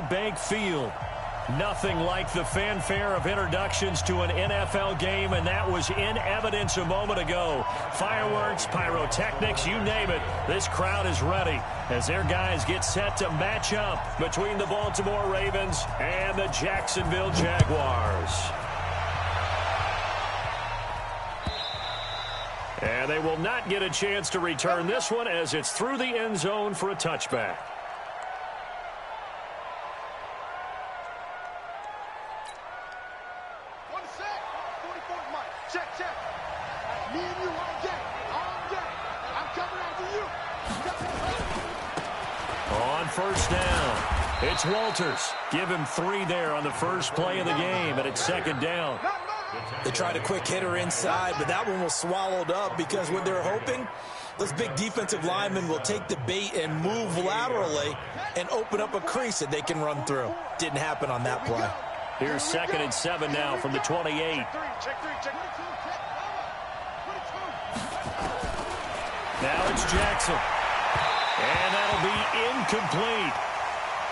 Bank Field. Nothing like the fanfare of introductions to an NFL game, and that was in evidence a moment ago. Fireworks, pyrotechnics, you name it. This crowd is ready as their guys get set to match up between the Baltimore Ravens and the Jacksonville Jaguars. And they will not get a chance to return this one as it's through the end zone for a touchback. First down. It's Walters. Give him 3 there on the first play of the game, and it's second down. They tried a quick hitter inside, but that one was swallowed up because what they're hoping, those big defensive linemen will take the bait and move laterally and open up a crease that they can run through. Didn't happen on that play. Here's 2nd and 7 now from the 28. Now it's Jackson. And that'll be incomplete.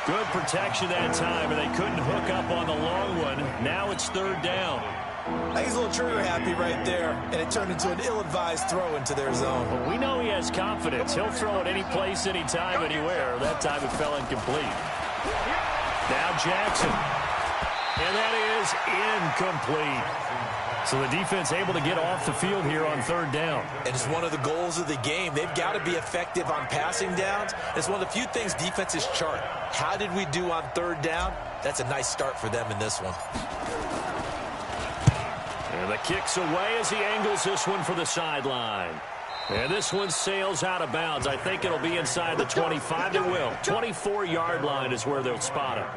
Good protection that time, and they couldn't hook up on the long one. Now it's 3rd down. He's a little trigger happy right there, and it turned into an ill-advised throw into their zone. But we know he has confidence. He'll throw it any place, anytime, anywhere. That time it fell incomplete. Now Jackson. And that is incomplete. So the defense able to get off the field here on 3rd down. And it's one of the goals of the game. They've got to be effective on passing downs. It's one of the few things defenses chart. How did we do on 3rd down? That's a nice start for them in this one. And the kick's away as he angles this one for the sideline. And this one sails out of bounds. I think it'll be inside the 25. It will. 24-yard line is where they'll spot it.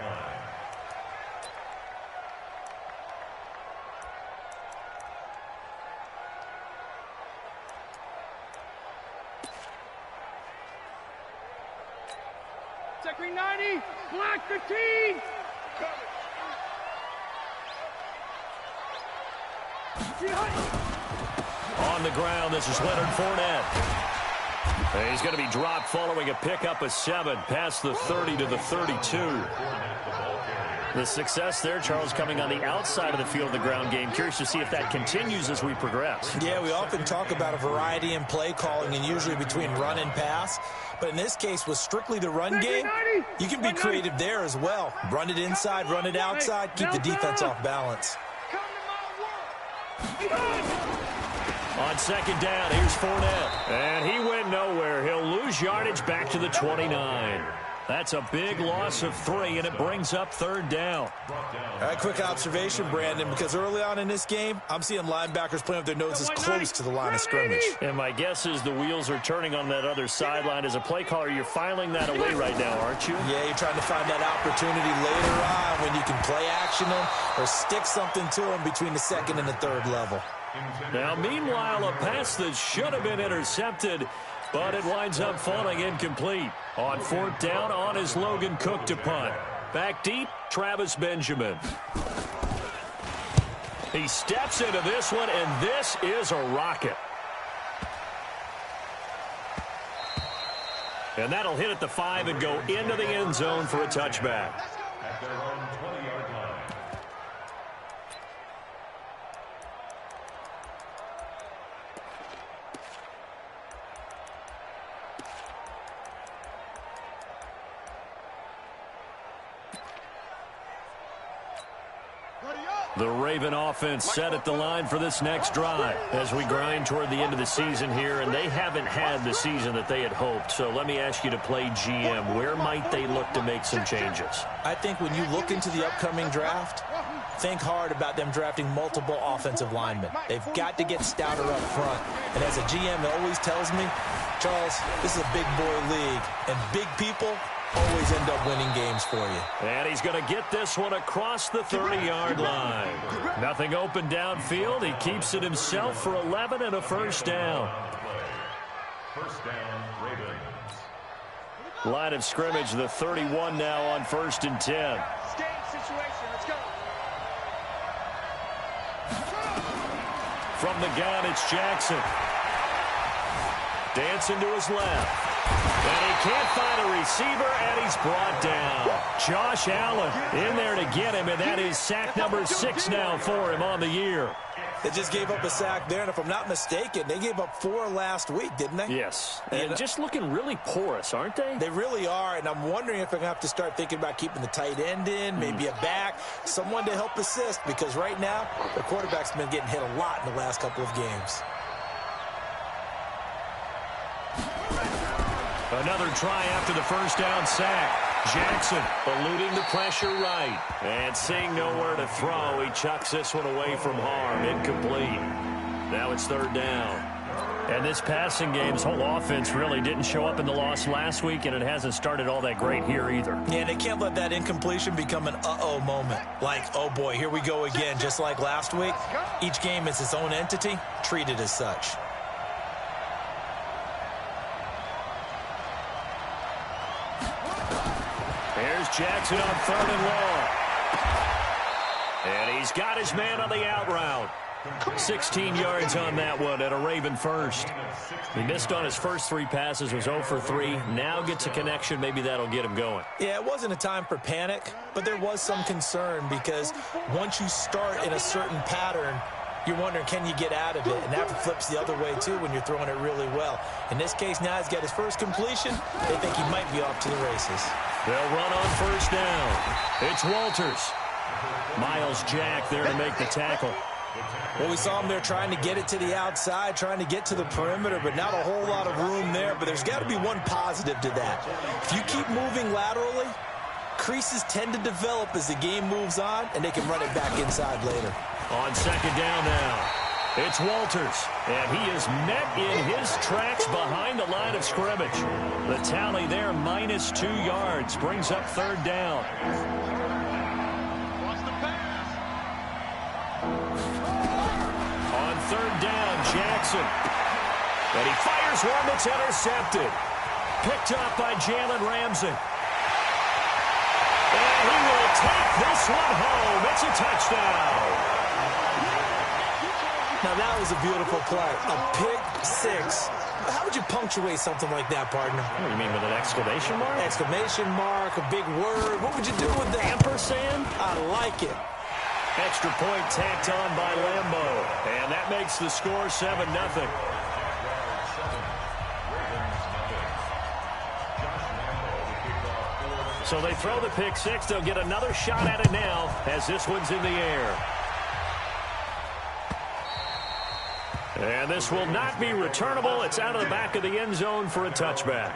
Second 90, block 15. On the ground, this is Leonard Fournette. He's going to be dropped following a pickup of 7 past the 30 to the 32. The success there, Charles, coming on the outside of the field of the ground game. Curious to see if that continues as we progress. Yeah, we often talk about a variety in play calling and usually between run and pass. But in this case, with strictly the run game, you can be creative there as well. Run it inside, run it outside, keep the defense off balance. On 2nd down, here's Fournette. And he went nowhere. He'll lose yardage back to the 29. That's a big loss of 3, and it brings up 3rd down. All right, quick observation, Brandon, because early on in this game, I'm seeing linebackers playing with their noses close to the line of scrimmage. And my guess is the wheels are turning on that other sideline. As a play caller, you're filing that away right now, aren't you? Yeah, you're trying to find that opportunity later on when you can play action them or stick something to them between the 2nd and the 3rd level. Now, meanwhile, a pass that should have been intercepted, but it winds up falling incomplete. On 4th down, on is Logan Cook to punt. Back deep, Travis Benjamin. He steps into this one, and this is a rocket. And that'll hit at the 5 and go into the end zone for a touchback. The Raven offense set at the line for this next drive as we grind toward the end of the season here, and they haven't had the season that they had hoped. So let me ask you to play GM. Where might they look to make some changes? I think when you look into the upcoming draft, think hard about them drafting multiple offensive linemen. They've got to get stouter up front. And as a GM that always tells me, Charles, this is a big boy league, and big people always end up winning games for you. And he's going to get this one across the 30-yard line. Nothing open downfield. He keeps it himself for 11 and a first down. First down, Ravens. Line of scrimmage, the 31 now on 1st and 10. Situation. Let's go. From the gun, it's Jackson. Dancing to his left. And he can't find a receiver, and he's brought down. Josh Allen in there to get him, and that is sack number 6 now for him on the year. They just gave up a sack there, and if I'm not mistaken, they gave up 4 last week, didn't they? Yes, and just looking really porous, aren't they? They really are, and I'm wondering if they're going to have to start thinking about keeping the tight end in, maybe a back, someone to help assist, because right now, the quarterback's been getting hit a lot in the last couple of games. Another try after the first down sack. Jackson eluding the pressure right. And seeing nowhere to throw, he chucks this one away from harm. Incomplete. Now it's 3rd down. And this passing game's whole offense really didn't show up in the loss last week, and it hasn't started all that great here either. Yeah, and they can't let that incompletion become an uh-oh moment. Like, oh boy, here we go again, just like last week. Each game is its own entity, treated as such. There's Jackson on 3rd and long. And he's got his man on the out route. 16 yards on that one and a Raven first. He missed on his first 3 passes, was 0 for 3. Now gets a connection. Maybe that'll get him going. Yeah, it wasn't a time for panic, but there was some concern because once you start in a certain pattern, you're wondering, can you get out of it? And that flips the other way, too, when you're throwing it really well. In this case, now he's got his first completion. They think he might be off to the races. They'll run on 1st down. It's Walters. Miles Jack there to make the tackle. Well, we saw him there trying to get it to the outside, trying to get to the perimeter, but not a whole lot of room there. But there's got to be one positive to that. If you keep moving laterally, creases tend to develop as the game moves on, and they can run it back inside later. On 2nd down now, it's Walters, and he is met in his tracks behind the line of scrimmage. The tally there, -2 yards, brings up 3rd down. On 3rd down, Jackson. And he fires one that's intercepted. Picked up by Jalen Ramsey. And he will take this one home. It's a touchdown. Now, that was a beautiful play. A pick 6. How would you punctuate something like that, partner? What do you mean, with an exclamation mark? Exclamation mark, a big word. What would you do with that? Ampersand? I like it. Extra point tacked on by Lambo. And that makes the score 7-0. So they throw the pick 6. They'll get another shot at it now as this one's in the air. And this will not be returnable. It's out of the back of the end zone for a touchback.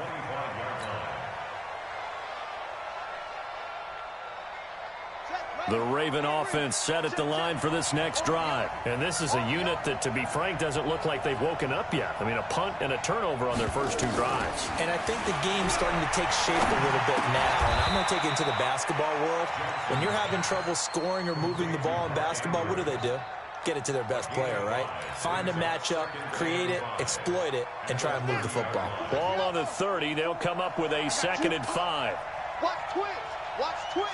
The Raven offense set at the line for this next drive. And this is a unit that, to be frank, doesn't look like they've woken up yet. I mean, a punt and a turnover on their first 2 drives. And I think the game's starting to take shape a little bit now. And I'm going to take it into the basketball world. When you're having trouble scoring or moving the ball in basketball, what do? Get it to their best player, right? Find a matchup, create it, exploit it, and try and move the football. Ball on the 30. They'll come up with a 2nd and 5. Watch twins. Watch twins.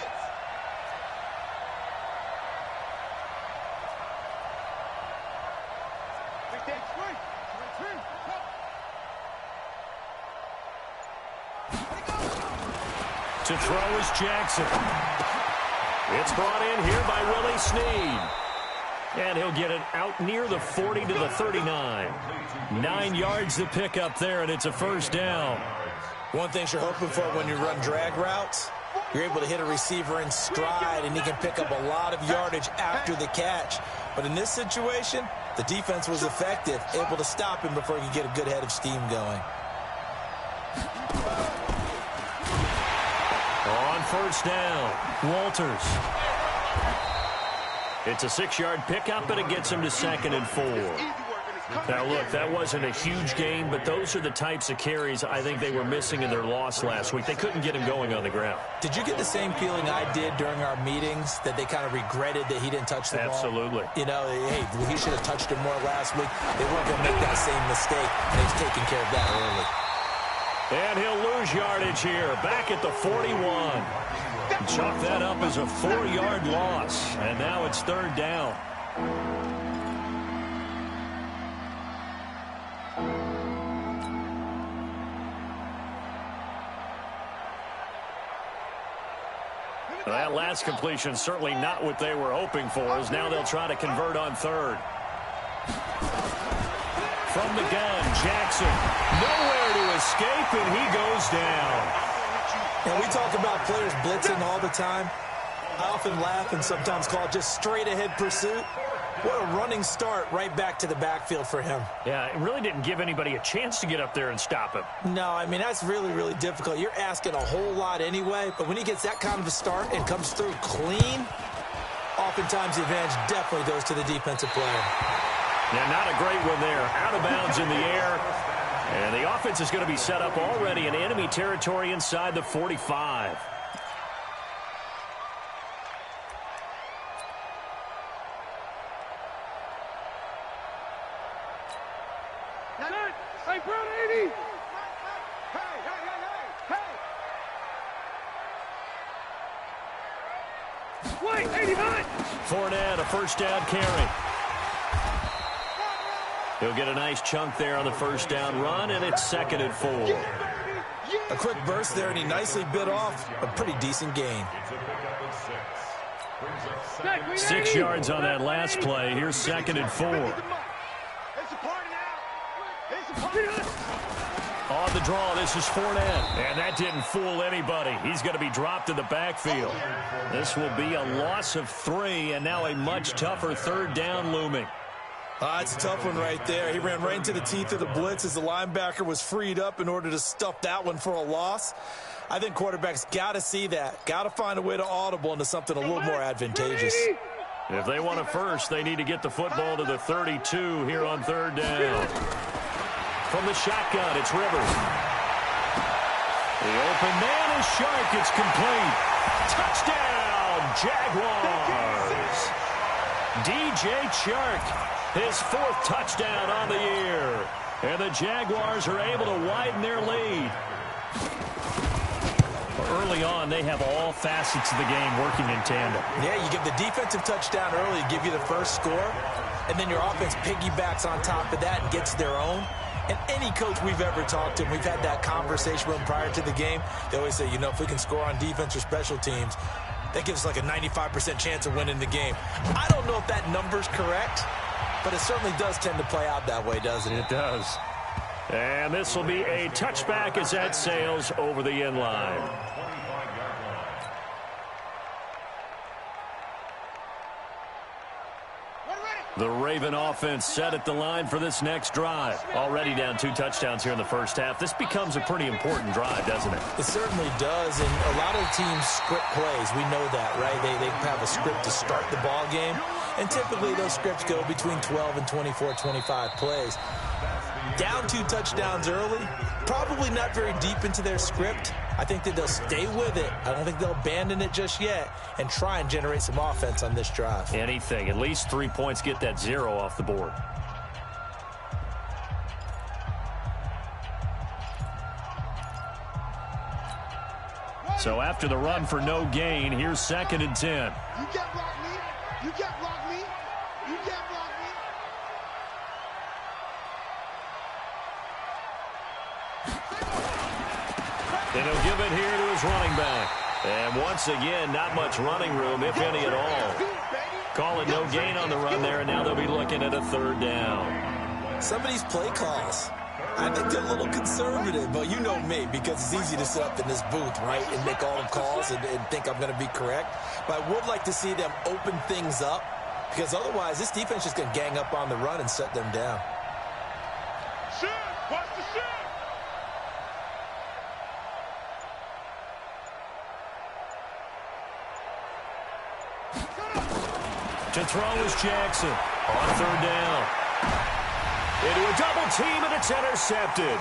To throw is Jackson. It's brought in here by Willie Snead. And he'll get it out near the 40 to the 39. 9 yards to pick up there, and it's a 1st down. One thing you're hoping for when you run drag routes, you're able to hit a receiver in stride, and he can pick up a lot of yardage after the catch. But in this situation, the defense was effective, able to stop him before he could get a good head of steam going. On 1st down, Walters. It's a 6-yard pickup, and it gets him to 2nd and 4. Now, look, that wasn't a huge gain, but those are the types of carries I think they were missing in their loss last week. They couldn't get him going on the ground. Did you get the same feeling I did during our meetings, that they kind of regretted that he didn't touch the ball? Absolutely. You know, hey, he should have touched it more last week. They weren't going to make that same mistake, and he's taking care of that early. And he'll lose yardage here, back at the 41. Chalk that up as a 4-yard loss, and now it's 3rd down. Well, that last completion certainly not what they were hoping for, as now they'll try to convert on third. From the gun, Jackson. Nowhere to escape, and he goes down. And we talk about players blitzing all the time. I often laugh and sometimes call it just straight-ahead pursuit. What a running start right back to the backfield for him. Yeah, it really didn't give anybody a chance to get up there and stop him. No, I mean, that's really, really difficult. You're asking a whole lot anyway, but when he gets that kind of a start and comes through clean, oftentimes the advantage definitely goes to the defensive player. Yeah, not a great one there. Out of bounds in the air. And the offense is going to be set up already in enemy territory inside the 45. Hey, Brown 80! Hey! Wait, 89! Fournette, a first down carry. He'll get a nice chunk there on the first down run, and it's 2nd and 4. A quick burst there, and he nicely bit off a pretty decent gain. 6 yards on that last play. Here's 2nd and 4. On the draw, this is Fournette. And that didn't fool anybody. He's going to be dropped in the backfield. This will be a loss of 3, and now a much tougher third down looming. It's a tough one right there. He ran right into the teeth of the blitz as the linebacker was freed up in order to stuff that one for a loss. I think quarterbacks got to see that. Got to find a way to audible into something a little more advantageous. If they want it first, they need to get the football to the 32 here on third down. From the shotgun, it's Rivers. The open man is Shark. It's complete. Touchdown, Jaguars. DJ Chark, his 4th touchdown on the year. And the Jaguars are able to widen their lead. Early on, they have all facets of the game working in tandem. Yeah, you give the defensive touchdown early, give you the first score, and then your offense piggybacks on top of that and gets their own. And any coach we've ever talked to, and we've had that conversation with them prior to the game, they always say, you know, if we can score on defense or special teams, that gives us like a 95% chance of winning the game. I don't know if that number's correct, but it certainly does tend to play out that way, doesn't it? It does. And this will be a touchback as that sails over the end line. The Raven offense set at the line for this next drive. Already down 2 touchdowns here in the first half. This becomes a pretty important drive, doesn't it? It certainly does, and a lot of teams script plays. We know that, right? They have a script to start the ball game, and typically those scripts go between 12 and 24, 25 plays. Down 2 touchdowns early, probably not very deep into their script. I think that they'll stay with it. I don't think they'll abandon it just yet and try and generate some offense on this drive. Anything. At least 3 points, get that 0 off the board. So after the run for no gain, here's 2nd and 10. You can't block me. You can't block me. You can't block me. And he'll give it here to his running back. And once again, not much running room, if any at all. Call it no gain on the run there, and now they'll be looking at a 3rd down. Some of these play calls, I think they're a little conservative, but you know me, because it's easy to sit up in this booth, right, and make all the calls and think I'm going to be correct. But I would like to see them open things up, because otherwise this defense is going to gang up on the run and shut them down. Shoot! Watch the shoot! To throw is Jackson on 3rd down. Into a double team, and it's intercepted.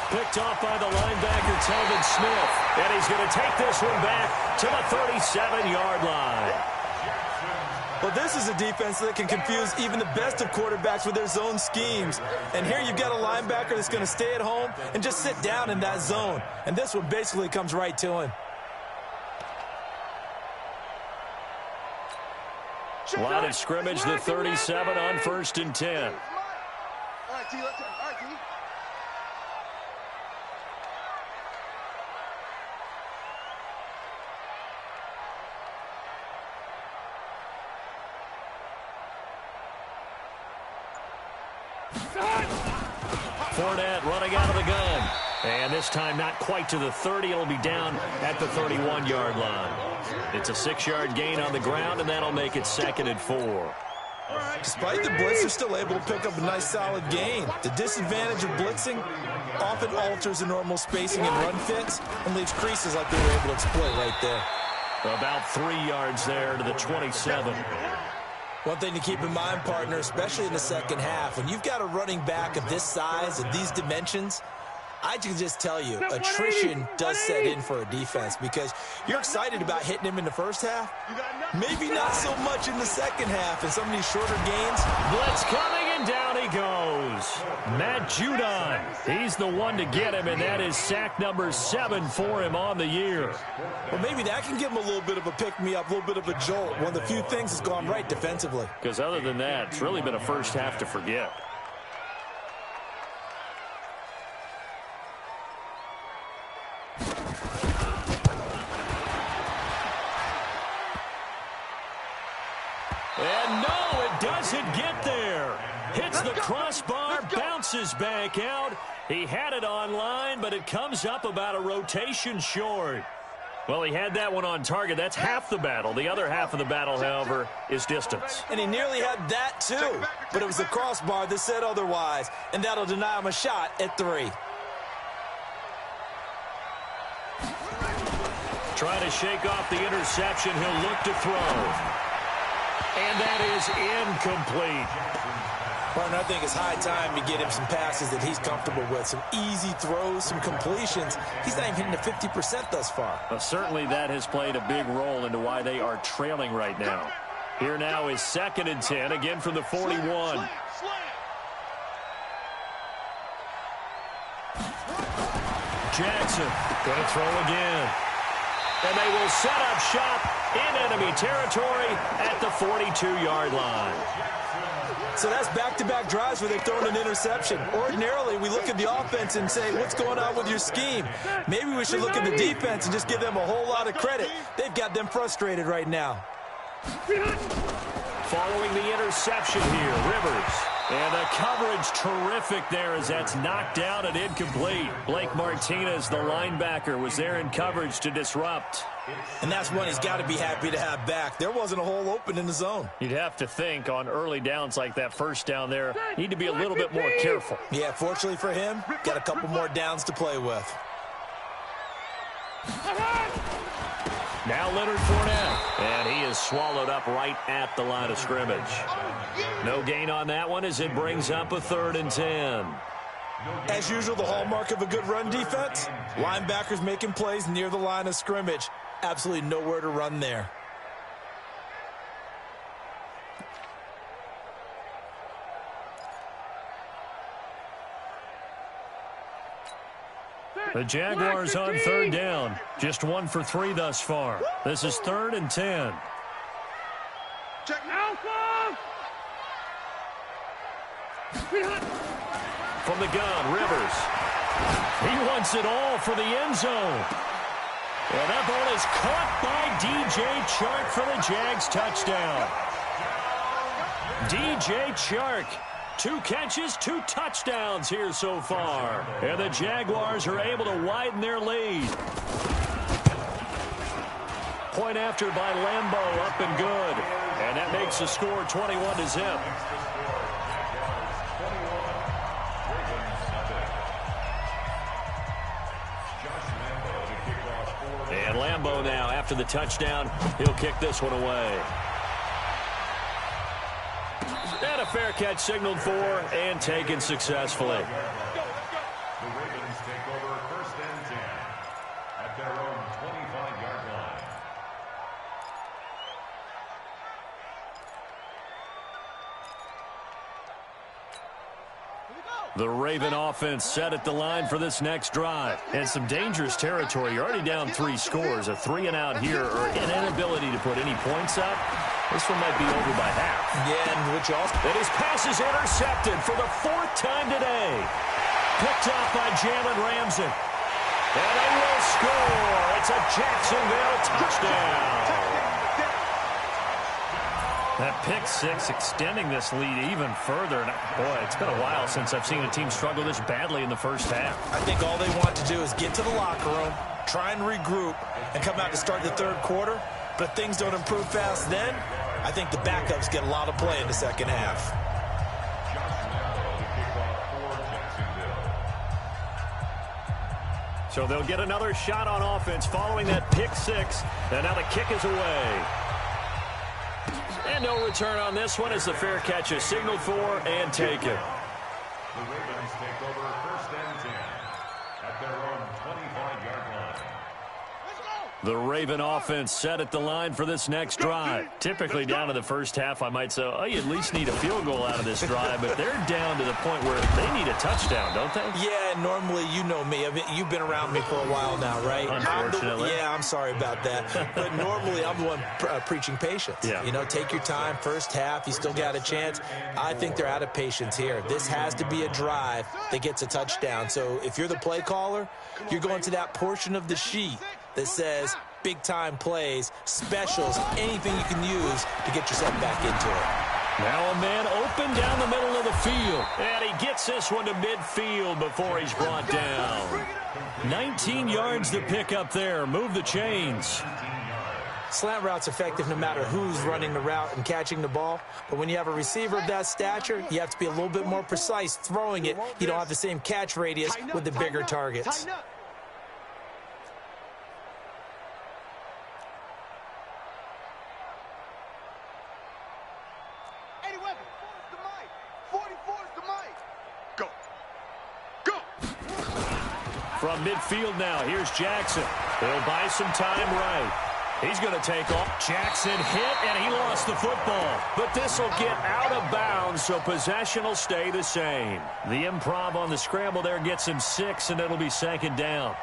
Picked off by the linebacker, Telvin Smith. And he's going to take this one back to the 37-yard line. Well, this is a defense that can confuse even the best of quarterbacks with their zone schemes. And here you've got a linebacker that's going to stay at home and just sit down in that zone. And this one basically comes right to him. Line of scrimmage, the 37 on 1st and 10. All right, T, let's go. All right, T. Fournette running out of the gun. And this time not quite to the 30. It'll be down at the 31-yard line. It's a 6-yard gain on the ground, and that'll make it 2nd and 4. Despite the blitz, they're still able to pick up a nice, solid gain. The disadvantage of blitzing often alters the normal spacing and run fits and leaves creases like they were able to exploit right there. About 3 yards there to the 27. One thing to keep in mind, partner, especially in the second half, when you've got a running back of this size and these dimensions, I can just tell you, attrition does set in for a defense because you're excited about hitting him in the first half. Maybe not so much in the second half and some of these shorter gains. Blitz coming, and down he goes. Matt Judon, he's the one to get him, and that is sack number 7 for him on the year. Well, maybe that can give him a little bit of a pick-me-up, a little bit of a jolt. One of the few things that's gone right defensively. Because other than that, it's really been a first half to forget. And no, it doesn't get there. Hits the crossbar, bounces back out. He had it on line, but it comes up about a rotation short. Well, he had that one on target. That's half the battle. The other half of the battle, however, is distance. And he nearly had that, too. But it was the crossbar that said otherwise, and that'll deny him a shot at 3. Trying to shake off the interception. He'll look to throw. And that is incomplete. Partner, I think it's high time to get him some passes that he's comfortable with. Some easy throws, some completions. He's not even hitting the 50% thus far. Well, certainly that has played a big role into why they are trailing right now. Here now is 2nd and 10, again from the 41. Jackson going to throw again. And they will set up shop in enemy territory at the 42-yard line. So that's back-to-back drives where they've thrown an interception. Ordinarily, we look at the offense and say, what's going on with your scheme? Maybe we should look at the defense and just give them a whole lot of credit. They've got them frustrated right now. Following the interception here, Rivers. And the coverage terrific there as that's knocked down and incomplete. Blake Martinez, the linebacker, was there in coverage to disrupt. And that's one he's got to be happy to have back. There wasn't a hole open in the zone. You'd have to think on early downs like that first down there, need to be a little bit more careful. Yeah, fortunately for him, got a couple more downs to play with. Now Leonard Fournette, and he is swallowed up right at the line of scrimmage. No gain on that one as it brings up a 3rd and 10. As usual, the hallmark of a good run defense, linebackers making plays near the line of scrimmage. Absolutely nowhere to run there. The Jaguars on 3rd down. Just 1 for 3 thus far. This is 3rd and 10. Check now. From the gun, Rivers. He wants it all for the end zone. And that ball is caught by D.J. Chark for the Jags touchdown. D.J. Chark. 2 catches, 2 touchdowns here so far. And the Jaguars are able to widen their lead. Point after by Lambeau, up and good. And that makes the score 21-0. And Lambeau now, after the touchdown, he'll kick this one away. And a fair catch signaled for and taken successfully. The Ravens take over 1st and 10 at their own 25-yard line. The Raven offense set at the line for this next drive. And some dangerous territory. You're already down 3 scores. A 3-and-out here or an inability to put any points up. This one might be over by half. Yeah, and which also... And his pass is intercepted for the 4th time today. Picked off by Jalen Ramsey. And they will score. It's a Jacksonville touchdown. That pick six extending this lead even further. And boy, it's been a while since I've seen a team struggle this badly in the first half. I think all they want to do is get to the locker room, try and regroup, and come out to start the third quarter. But if things don't improve fast then, I think the backups get a lot of play in the second half. So they'll get another shot on offense following that pick six. And now the kick is away. And no return on this one as the fair catch is signaled for and taken. The Ravens take over first and 10 at their own 25-yard line. The Raven offense set at the line for this next drive. Typically down to the first half, I might say, oh, you at least need a field goal out of this drive. But they're down to the point where they need a touchdown, don't they? Yeah, normally you know me. You've been around me for a while now, right? Unfortunately. I'm sorry about that. But normally I'm the one preaching patience. Yeah. You know, take your time. First half, you still got a chance. I think they're out of patience here. This has to be a drive that gets a touchdown. So if you're the play caller, you're going to that portion of the sheet that says big-time plays, specials, anything you can use to get yourself back into it. Now a man open down the middle of the field. And he gets this one to midfield before he's brought down. 19 yards to pick up there. Move the chains. Slant route's effective no matter who's running the route and catching the ball. But when you have a receiver of that stature, you have to be a little bit more precise throwing it. You don't have the same catch radius with the bigger targets. From midfield now, here's Jackson. He'll buy some time right. He's going to take off. Jackson hit, and he lost the football. But this will get out of bounds, so possession will stay the same. The improv on the scramble there gets him 6, and it'll be second down.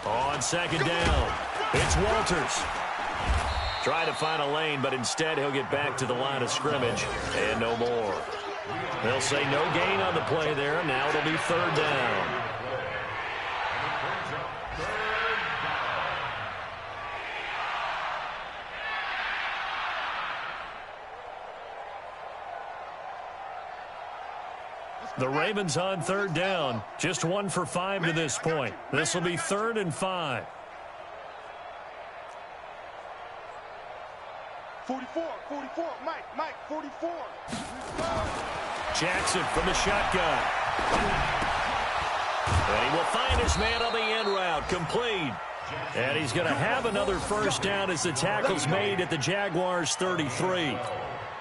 On second down, it's Walters. Try to find a lane, but instead he'll get back to the line of scrimmage and no more. They'll say no gain on the play there. Now it'll be third down. The Ravens on third down. Just 1 for 5 to this point. This will be 3rd and 5. 44, Mike, 44. Jackson from the shotgun. And he will find his man on the end route. Complete. And he's going to have another first down as the tackle's made at the Jaguars' 33. I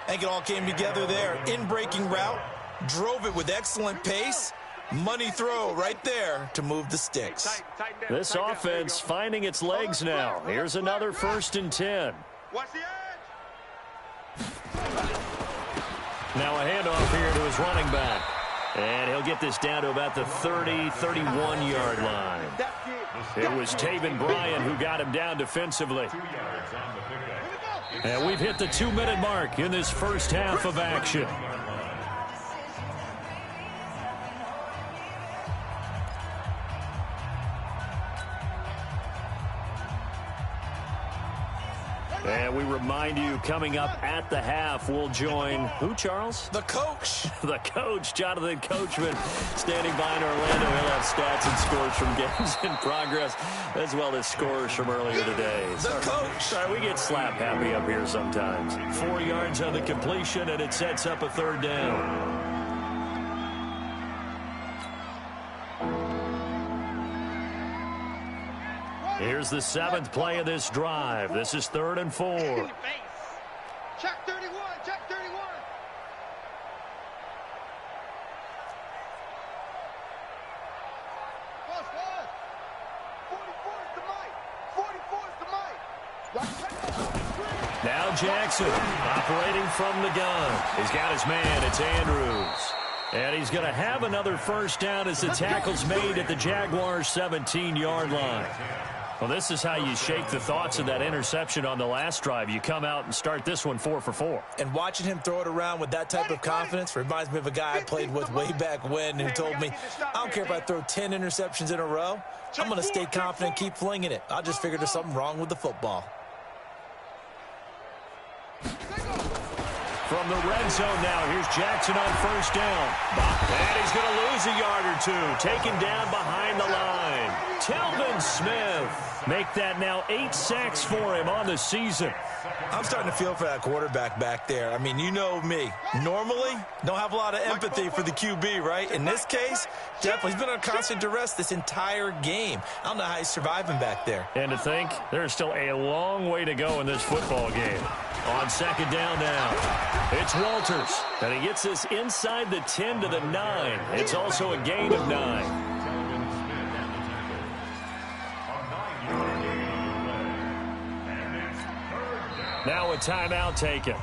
think it all came together there. In-breaking route. Drove it with excellent pace. Money throw right there to move the sticks. This offense finding its legs now. Here's another 1st and 10. Watch the edge. Now a handoff here to his running back. And he'll get this down to about the 30, 31-yard line. It was Taven Bryan who got him down defensively. And we've hit the 2-minute mark in this first half of action. And we remind you, coming up at the half, we'll join who, Charles? The coach. The coach, Jonathan Coachman, standing by in Orlando. He'll have stats and scores from games in progress, as well as scores from earlier today. The coach. Sorry, we get slap happy up here sometimes. 4 yards on the completion, and it sets up a third down. Here's the 7th play of this drive. This is 3rd and 4. Check 31, check 31. Pause. 44 is the mic. 44 is the mic. Now Jackson operating from the gun. He's got his man. It's Andrews. And he's going to have another first down as the tackle's made at the Jaguars' 17-yard line. Well, this is how you shake the thoughts of that interception on the last drive. You come out and start this one 4 for 4. And watching him throw it around with that type of confidence reminds me of a guy I played with way back when who told me, I don't care if I throw 10 interceptions in a row. I'm going to stay confident, keep flinging it. I just figured there's something wrong with the football. From the red zone now, here's Jackson on first down. And he's going to lose a yard or two. Taken down behind the line. Telvin Smith. Make that now 8 sacks for him on the season. I'm starting to feel for that quarterback back there. I mean, you know me. Normally, don't have a lot of empathy for the QB, right? In this case, definitely. He's been on constant duress this entire game. I don't know how he's surviving back there. And to think, there's still a long way to go in this football game. On second down now, it's Walters. And he gets this inside the 10 to the 9. It's also a gain of 9. Now a timeout taken.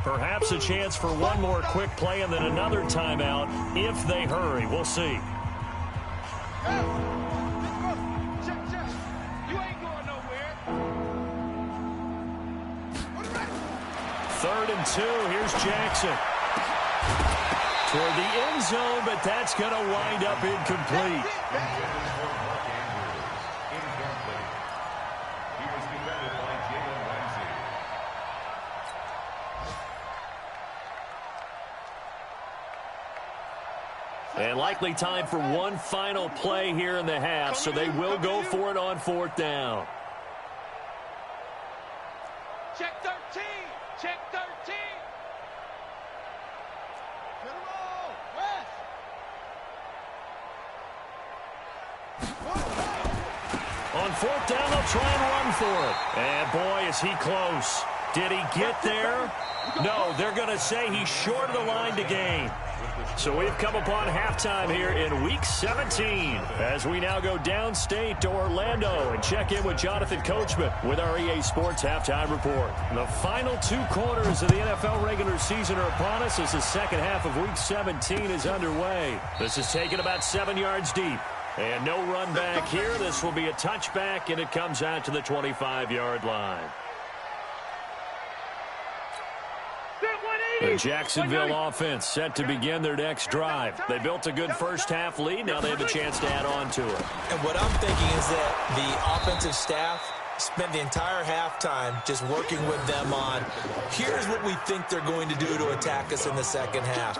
Perhaps a chance for one more quick play and then another timeout if they hurry. We'll see. Third and 2. Here's Jackson. Toward the end zone, but that's going to wind up incomplete. And likely time for one final play here in the half, so they will go for it on fourth down. Check 13. Check 13. Get him all. West. On fourth down, they'll try and run for it. And boy, is he close. Did he get there? No, they're going to say he's short of the line to gain. So we've come upon halftime here in Week 17 as we now go downstate to Orlando and check in with Jonathan Coachman with our EA Sports Halftime Report. The final 2 quarters of the NFL regular season are upon us as the second half of Week 17 is underway. This is taken about 7 yards deep. And no run back here. This will be a touchback, and it comes out to the 25-yard line. The Jacksonville offense set to begin their next drive. They built a good first-half lead. Now they have a chance to add on to it. And what I'm thinking is that the offensive staff spent the entire halftime just working with them on, here's what we think they're going to do to attack us in the second half.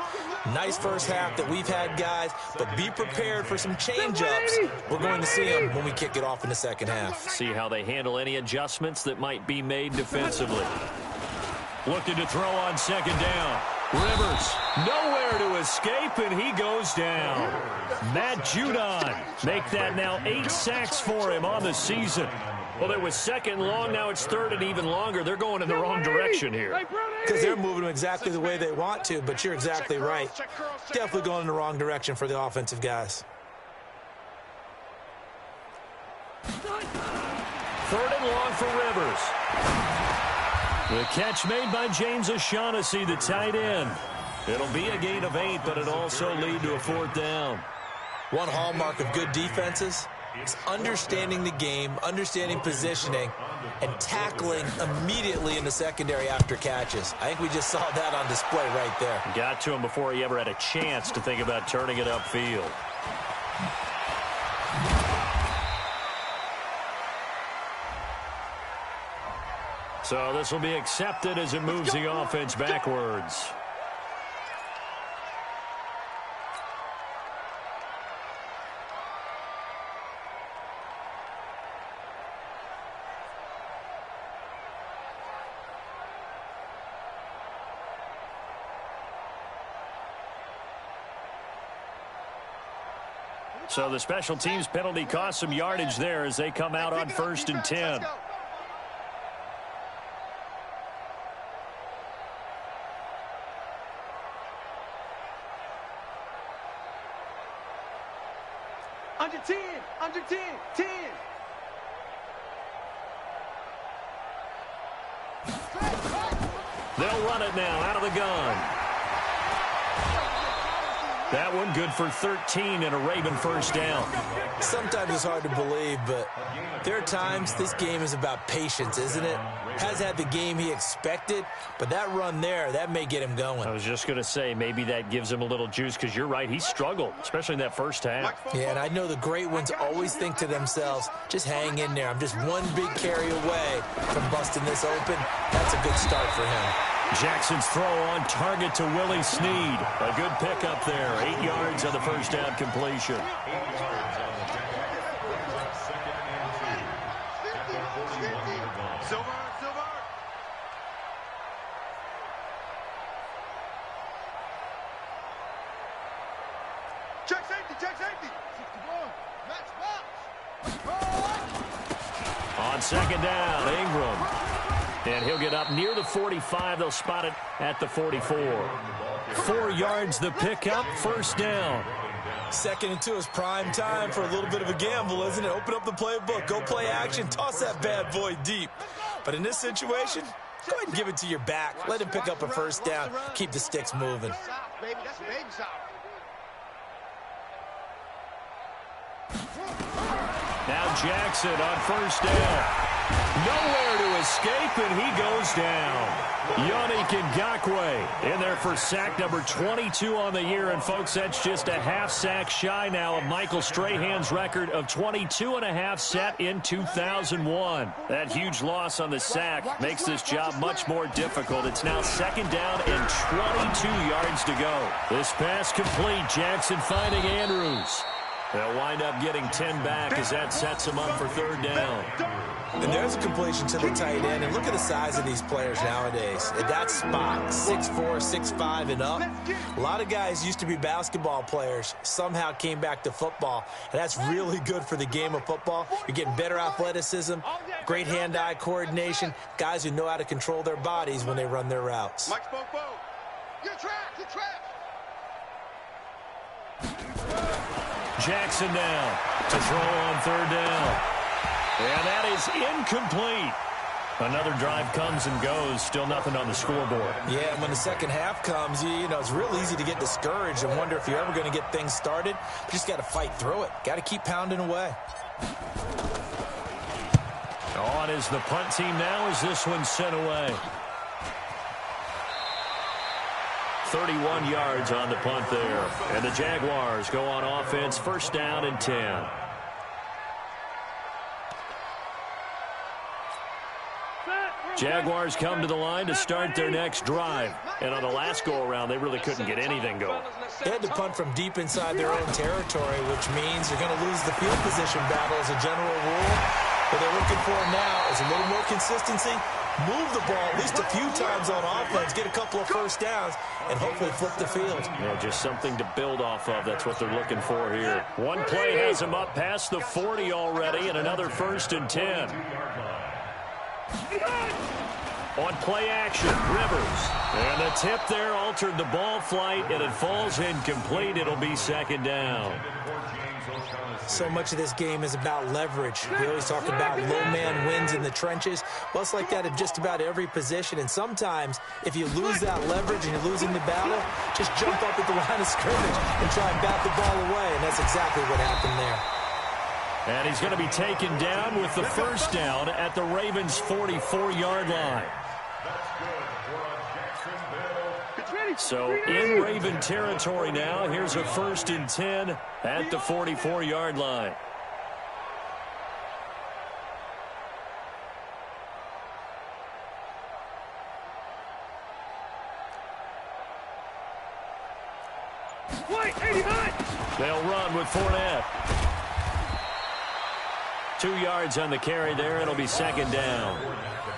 Nice first half that we've had, guys, but be prepared for some change-ups. We're going to see them when we kick it off in the second half. See how they handle any adjustments that might be made defensively. Looking to throw on second down. Rivers, nowhere to escape, and he goes down. Matt Judon, make that now 8 sacks for him on the season. Well, it was second long, now it's third and even longer. They're going in the wrong direction here. Because they're moving exactly the way they want to, but you're exactly right. Definitely going in the wrong direction for the offensive guys. Third and long for Rivers. The catch made by James O'Shaughnessy, the tight end. It'll be a gain of 8, but it'll also lead to a fourth down. One hallmark of good defenses is understanding the game, understanding positioning, and tackling immediately in the secondary after catches. I think we just saw that on display right there. Got to him before he ever had a chance to think about turning it upfield. So this will be accepted as it moves the offense backwards. So the special teams penalty cost some yardage there as they come out on first and 10. Under 10, under 10, 10. They'll run it now out of the gun. That one good for 13 and a Raven first down. Sometimes it's hard to believe, but there are times this game is about patience, isn't it? Has had the game he expected, but that run there, that may get him going. I was just going to say, maybe that gives him a little juice, because you're right, he struggled, especially in that first half. Yeah, and I know the great ones always think to themselves, just hang in there. I'm just one big carry away from busting this open. That's a good start for him. Jackson's throw on target to Willie Snead. A good pickup there. 8 yards on the first down completion. 8 yards on the second and 2. At the 41-yard line. Silver. Check safety. 61. Match box. On second down, Ingram. And he'll get up near the 45. They'll spot it at the 44. 4 yards the pickup, first down. 2nd and 2 is prime time for a little bit of a gamble, isn't it? Open up the playbook, go play action, toss that bad boy deep. But in this situation, go ahead and give it to your back. Let him pick up a first down, keep the sticks moving. Baby, that's baby sour. Now Jackson on first down. Nowhere to escape, and he goes down. Yannick Ngakoue in there for sack number 22 on the year. And, folks, that's just a half sack shy now of Michael Strahan's record of 22.5 set in 2001. That huge loss on the sack makes this job much more difficult. It's now second down and 22 yards to go. This pass complete. Jackson finding Andrews. They'll wind up getting 10 back as that sets them up for third down. And there's a completion to the tight end. And look at the size of these players nowadays. At that spot, 6'4", 6'5", and up. A lot of guys used to be basketball players, somehow came back to football. And that's really good for the game of football. You're getting better athleticism, great hand-eye coordination, guys who know how to control their bodies when they run their routes. Mike Spofo. You're trapped. Jackson now to throw on third down. And that is incomplete. Another drive comes and goes. Still nothing on the scoreboard. Yeah, and when the second half comes, you know, it's real easy to get discouraged and wonder if you're ever going to get things started. You just got to fight through it. Got to keep pounding away. On is the punt team now as this one's sent away. 31 yards on the punt there. And the Jaguars go on offense, first down and 10. Jaguars come to the line to start their next drive. And on the last go-around, they really couldn't get anything going. They had to punt from deep inside their own territory, which means they're going to lose the field position battle as a general rule. What they're looking for now is a little more consistency, move the ball at least a few times on offense, get a couple of first downs, and hopefully flip the field. Yeah, just something to build off of. That's what they're looking for here. One play has them up past the 40 already, and another first and 10. On play action, Rivers. And the tip there altered the ball flight, and it falls incomplete. It'll be second down. So much of this game is about leverage. We always talk about low man wins in the trenches. Well, it's like that at just about every position. And sometimes, if you lose that leverage and you're losing the battle, just jump up at the line of scrimmage and try and bat the ball away. And that's exactly what happened there. And he's going to be taken down with the first down at the Ravens' 44-yard line. So in Raven territory now. Here's a first and 10 at the 44-yard line. They'll run with Fournette. 2 yards on the carry there. It'll be second down.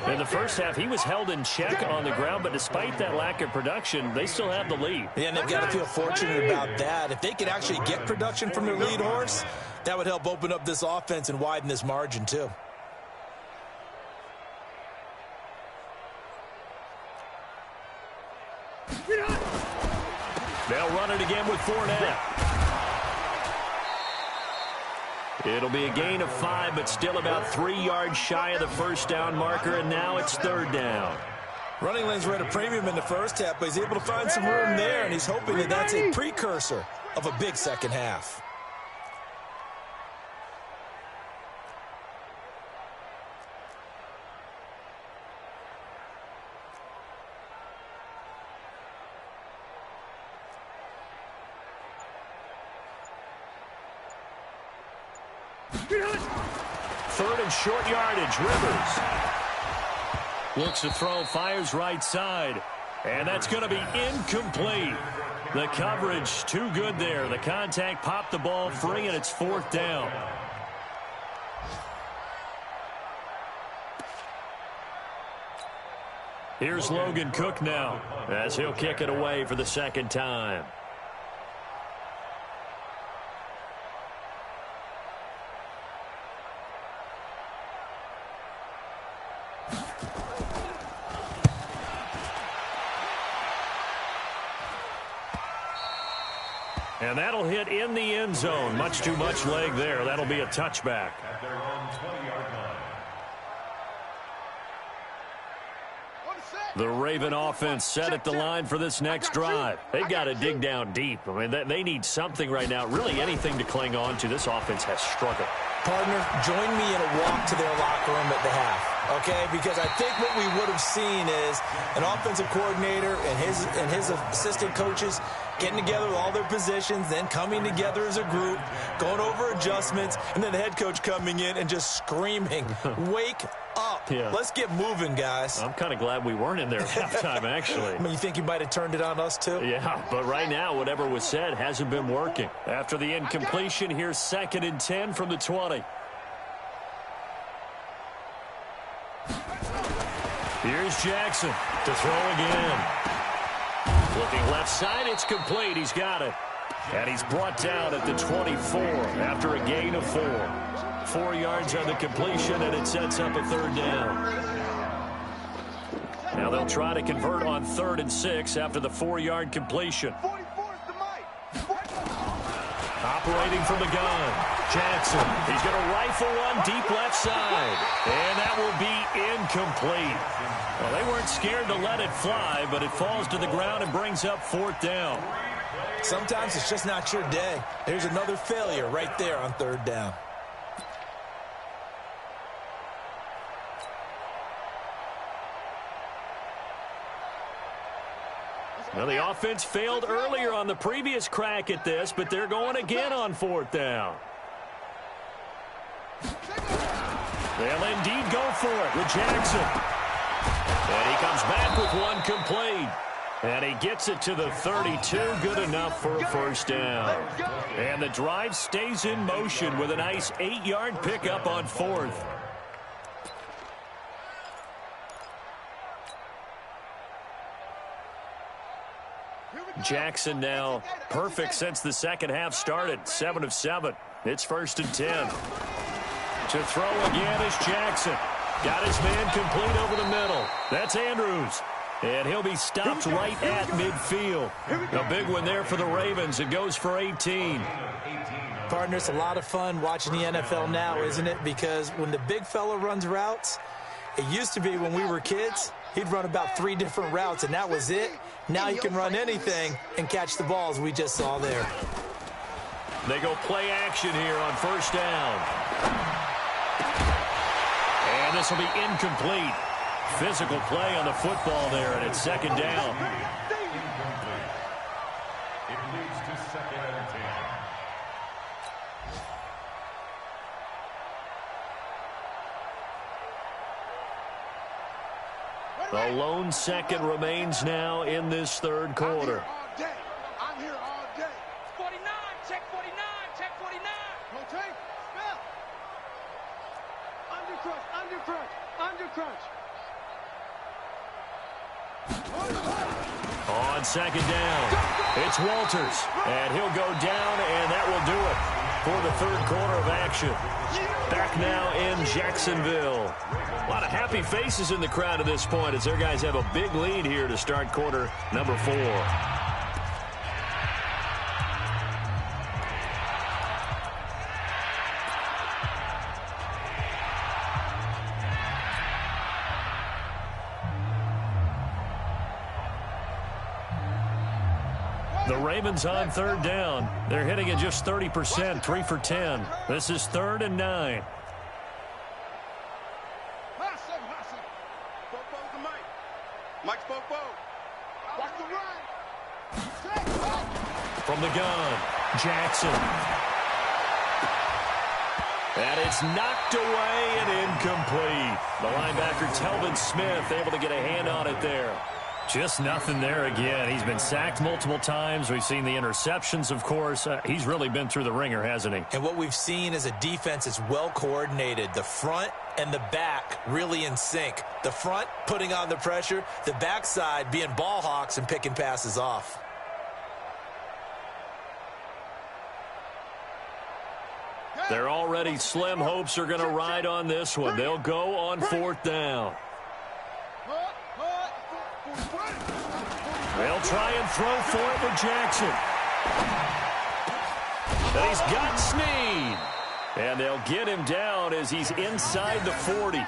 In the first half, he was held in check on the ground, but despite that lack of production, they still have the lead. Yeah, and they've got to feel fortunate about that. If they could actually get production from their lead horse, that would help open up this offense and widen this margin, too. They'll run it again with Fournette. It'll be a gain of 5, but still about 3 yards shy of the first down marker, and now it's third down. Running lanes were at a premium in the first half, but he's able to find some room there, and he's hoping that that's a precursor of a big second half. Third and short yardage, Rivers. Looks to throw, fires right side. And that's going to be incomplete. The coverage too good there. The contact popped the ball free, and it's fourth down. Here's Logan Cook now, as he'll kick it away for the second time. And that'll hit in the end zone. Much too much leg there. That'll be a touchback. At their own 20-yard line. The Raven offense set at the line for this next drive. They've got to dig down deep. I mean, they need something right now, really anything to cling on to. This offense has struggled. Partner, join me in a walk to their locker room at the half, okay? Because I think what we would have seen is an offensive coordinator and his assistant coaches getting together with all their positions, then coming together as a group, going over adjustments, and then the head coach coming in and just screaming, wake up. Yeah. Let's get moving, guys. I'm kind of glad we weren't in there at halftime, actually. I mean, you think you might have turned it on us, too? Yeah, but right now, whatever was said hasn't been working. After the incompletion, here's 2nd and 10 from the 20. Here's Jackson to throw again. Looking left side, it's complete. He's got it. And he's brought down at the 24 after a gain of 4. 4 yards on the completion, and it sets up a third down. Now they'll try to convert on 3rd and 6 after the 4-yard completion. Operating from the gun, Jackson. He's going to rifle one deep left side. And that will be incomplete. Well, they weren't scared to let it fly, but it falls to the ground and brings up 4th down. Sometimes it's just not your day. There's another failure right there on 3rd down. Well, the offense failed earlier on the previous crack at this, but they're going again on 4th down. They'll indeed go for it with Jackson. And he comes back with one complete. And he gets it to the 32, good enough for a first down. And the drive stays in motion with a nice 8-yard pickup on 4th. Jackson now perfect since the second half started. 7 of 7. It's 1st and 10. To throw again is Jackson. Got his man complete over the middle. That's Andrews. And he'll be stopped right at midfield. A big one there for the Ravens. It goes for 18. Partner, it's a lot of fun watching the NFL now, isn't it? Because when the big fella runs routes, it used to be when we were kids, he'd run about 3 different routes, and that was it. Now he can run anything and catch the balls we just saw there. They go play action here on 1st down. And this will be incomplete. Physical play on the football there, and it's 2nd down. Incomplete. It leads to 2nd and 10. The lone second remains now in this 3rd quarter. I'm here all day. 49, check 49, check 49. Rotate, spell. Under crunch. On 2nd down, it's Walters, and he'll go down, and that will do it for the 3rd quarter of action. Back now in Jacksonville. A lot of happy faces in the crowd at this point as their guys have a big lead here to start quarter number 4. The Ravens on third down. They're hitting at just 30%, 3 for 10. This is 3rd and 9. Mike's Bobo. Watch the run. From the gun, Jackson. And it's knocked away and incomplete. The linebacker, Telvin Smith, able to get a hand on it there. Just nothing there again. He's been sacked multiple times. We've seen the interceptions, of course. He's really been through the ringer, hasn't he? And what we've seen is a defense that's well coordinated. The front and the back really in sync. The front putting on the pressure, the backside being ball hawks and picking passes off. They're already slim hopes are going to ride on this one. They'll go on 4th down. They'll try and throw for it with Jackson. And he's got Snead. And they'll get him down as he's inside the 40.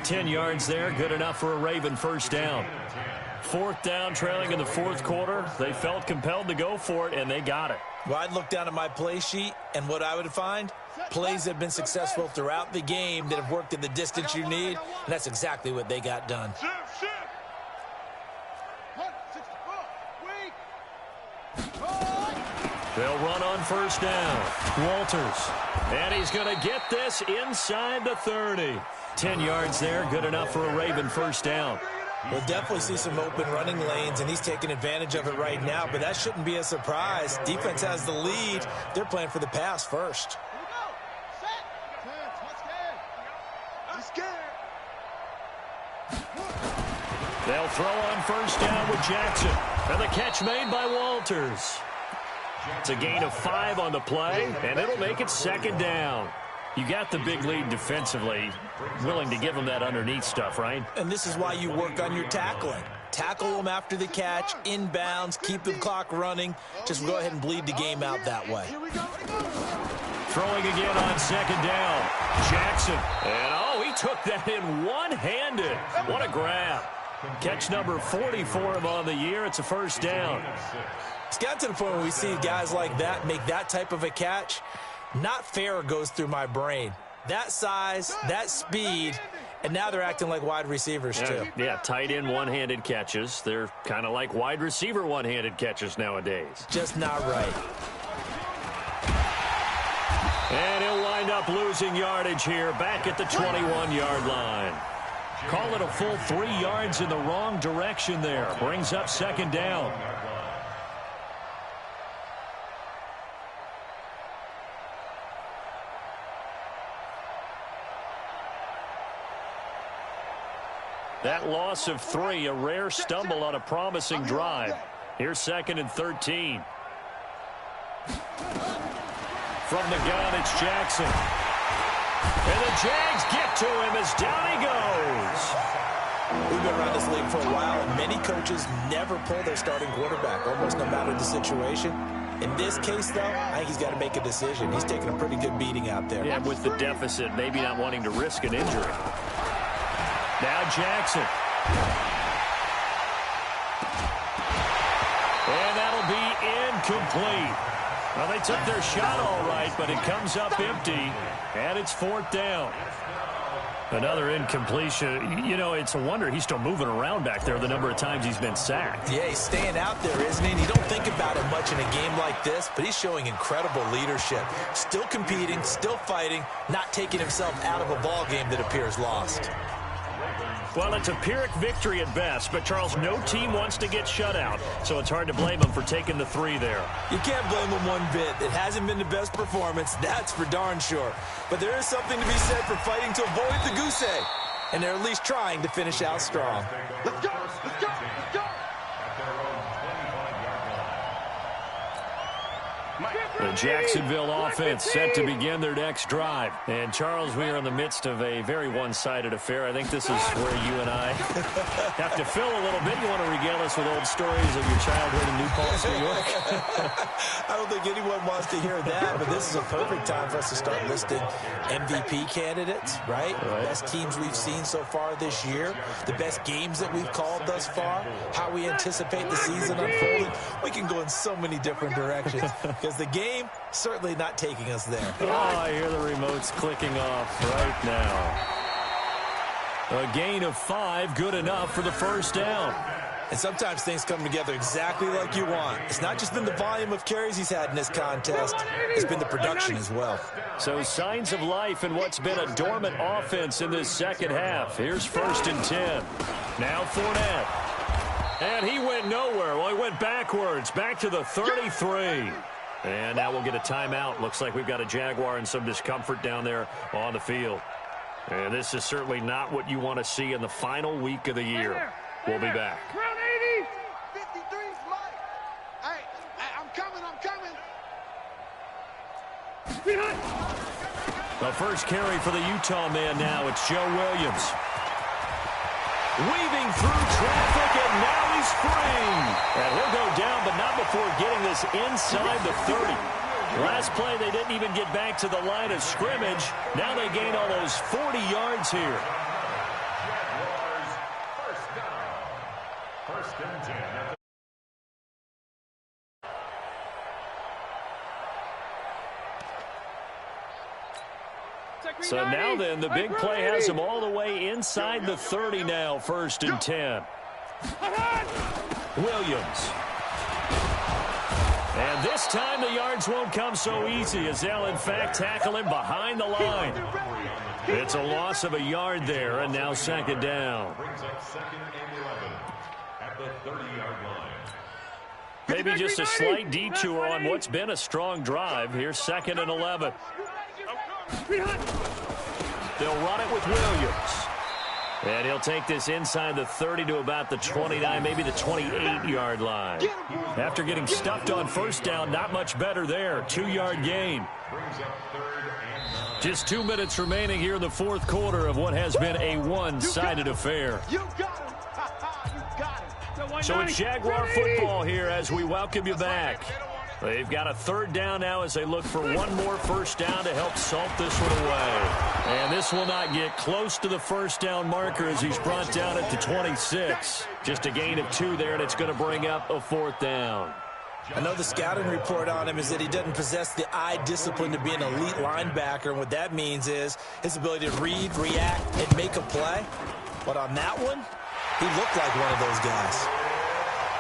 10 yards there, good enough for a Raven first down. 4th down, trailing in the 4th quarter. They felt compelled to go for it, and they got it. Well, I'd look down at my play sheet, and what I would find, plays that have been successful throughout the game that have worked in the distance you need, and that's exactly what they got done. They'll run on first down. Walters. And he's going to get this inside the 30. 10 yards there, good enough for a Raven first down. We'll definitely see some open running lanes, and he's taking advantage of it right now, but that shouldn't be a surprise. Defense has the lead. They're playing for the pass first. They'll throw on first down with Jackson. And the catch made by Walters. It's a gain of 5 on the play, and it'll make it 2nd down. You got the big lead defensively, willing to give them that underneath stuff, right? And this is why you work on your tackling. Tackle them after the catch, inbounds, keep the clock running. Just go ahead and bleed the game out that way. Throwing again on 2nd down. Jackson. And, oh, he took that in one-handed. What a grab. Catch number 40 for him on the year. It's a first down. It's got to the point where we see guys like that make that type of a catch. Not fair goes through my brain. That size, that speed, and now they're acting like wide receivers too. Yeah, tight end one-handed catches. They're kind of like wide receiver one-handed catches nowadays. Just not right. And he'll wind up losing yardage here back at the 21-yard line. Call it a full 3 yards in the wrong direction there. Brings up 2nd down. That loss of 3, a rare stumble on a promising drive. Here's 2nd and 13. From the gun, it's Jackson. And the Jags get to him as down he goes. We've been around this league for a while, and many coaches never pull their starting quarterback, almost no matter the situation. In this case, though, I think he's got to make a decision. He's taking a pretty good beating out there. Yeah, with the deficit, maybe not wanting to risk an injury. Now Jackson. And that'll be incomplete. Well, they took their shot all right, but it comes up empty, and it's 4th down. Another incompletion. You know, it's a wonder he's still moving around back there the number of times he's been sacked. Yeah, he's staying out there, isn't he? And you don't think about it much in a game like this, but he's showing incredible leadership. Still competing, still fighting, not taking himself out of a ball game that appears lost. Well, it's a Pyrrhic victory at best, but, Charles, no team wants to get shut out, so it's hard to blame them for taking the 3 there. You can't blame them one bit. It hasn't been the best performance, that's for darn sure. But there is something to be said for fighting to avoid the goose egg, and they're at least trying to finish out strong. Let's go, let's go, let's go. At their own 25-yard line. The Jacksonville offense set to begin their next drive. And, Charles, we are in the midst of a very one-sided affair. I think this is where you and I have to fill a little bit. You want to regale us with old stories of your childhood in New Paltz, New York? I don't think anyone wants to hear that, but this is a perfect time for us to start listing MVP candidates, right? Best teams we've seen so far this year, the best games that we've called thus far, how we anticipate the season unfolding. We can go in so many different directions because the game certainly not taking us there. Oh, I hear the remotes clicking off right now. A gain of 5, good enough for the first down. And sometimes things come together exactly like you want. It's not just been the volume of carries he's had in this contest. It's been the production as well. So signs of life in what's been a dormant offense in this second half. Here's 1st and 10. Now Fournette. And he went nowhere. Well, he went backwards, back to the 33. And now we'll get a timeout. Looks like we've got a Jaguar in some discomfort down there on the field. And this is certainly not what you want to see in the final week of the year. We'll be back. 53 flight. Hey, I'm coming. The first carry for the Utah man now. It's Joe Williams. Weaving through traffic, and now he's free. And he'll go down, but not before getting this inside the 30. Last play, they didn't even get back to the line of scrimmage. Now they gain almost 40 yards here. First and 10. So now then, the big play has him all the way inside the 30 now, 1st and 10. Williams. And this time the yards won't come so easy as they'll, in fact, tackle him behind the line. It's a loss of a yard there, and now 2nd down. Brings up 2nd and 11 at the 30-yard line. Maybe just a slight detour on what's been a strong drive. Here's 2nd and 11. They'll run it with Williams. And he'll take this inside the 30 to about the 29, maybe the 28-yard line. After getting stuffed on 1st down, not much better there. 2-yard gain. Just 2 minutes remaining here in the 4th quarter of what has been a one-sided affair. You got him. You got him. So it's Jaguar football here as we welcome you back. They've got a 3rd down now as they look for one more 1st down to help salt this one away. And this will not get close to the 1st down marker as he's brought down at the 26. Just a gain of 2 there, and it's going to bring up a 4th down. I know the scouting report on him is that he doesn't possess the eye discipline to be an elite linebacker. And what that means is his ability to read, react, and make a play. But on that one, he looked like one of those guys.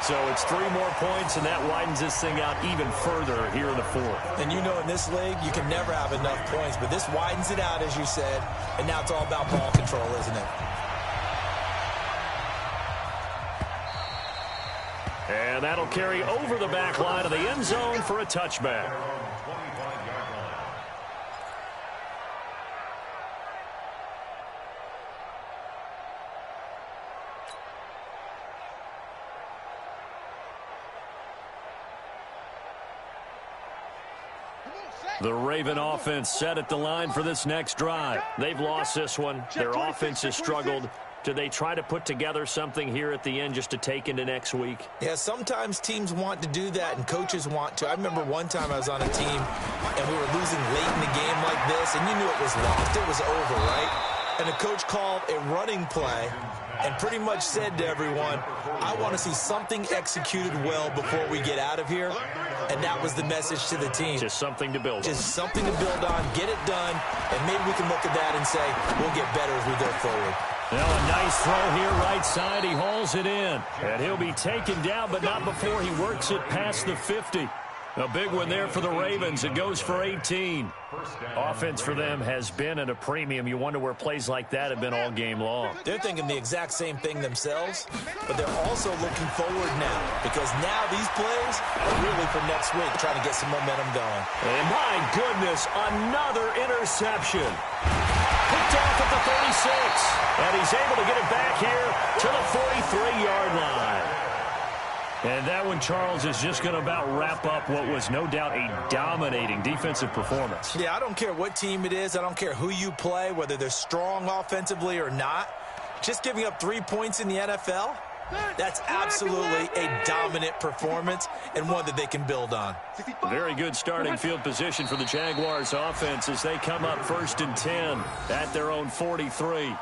So it's 3 more points, and that widens this thing out even further here in the 4th. And you know in this league, you can never have enough points. But this widens it out, as you said. And now it's all about ball control, isn't it? And that'll carry over the back line of the end zone for a touchback. The Raven offense set at the line for this next drive. They've lost this one. Their offense has struggled. Do they try to put together something here at the end just to take into next week? Yeah, sometimes teams want to do that and coaches want to. I remember one time I was on a team and we were losing late in the game like this, and you knew it was lost. It was over, right? And the coach called a running play and pretty much said to everyone, I want to see something executed well before we get out of here. And that was the message to the team. Just something to build on. Just something to build on, get it done, and maybe we can look at that and say, we'll get better as we go forward. Now a nice throw here right side. He hauls it in. And he'll be taken down, but not before he works it past the 50. A big one there for the Ravens. It goes for 18. Offense for them has been at a premium. You wonder where plays like that have been all game long. They're thinking the exact same thing themselves, but they're also looking forward now because now these plays are really for next week, trying to get some momentum going. And my goodness, another interception. Picked off at the 36, and he's able to get it back here to the 43-yard line. And that one, Charles, is just going to about wrap up what was no doubt a dominating defensive performance. Yeah, I don't care what team it is. I don't care who you play, whether they're strong offensively or not. Just giving up 3 points in the NFL, that's absolutely a dominant performance and one that they can build on. Very good starting field position for the Jaguars offense as they come up 1st and 10 at their own 43.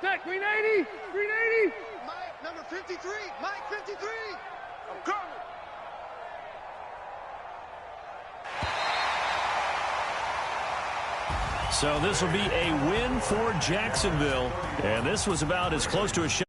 Tech, green 80, green 80. Mike, number 53, Mike 53. I'm coming. So this will be a win for Jacksonville, and this was about as close to a shot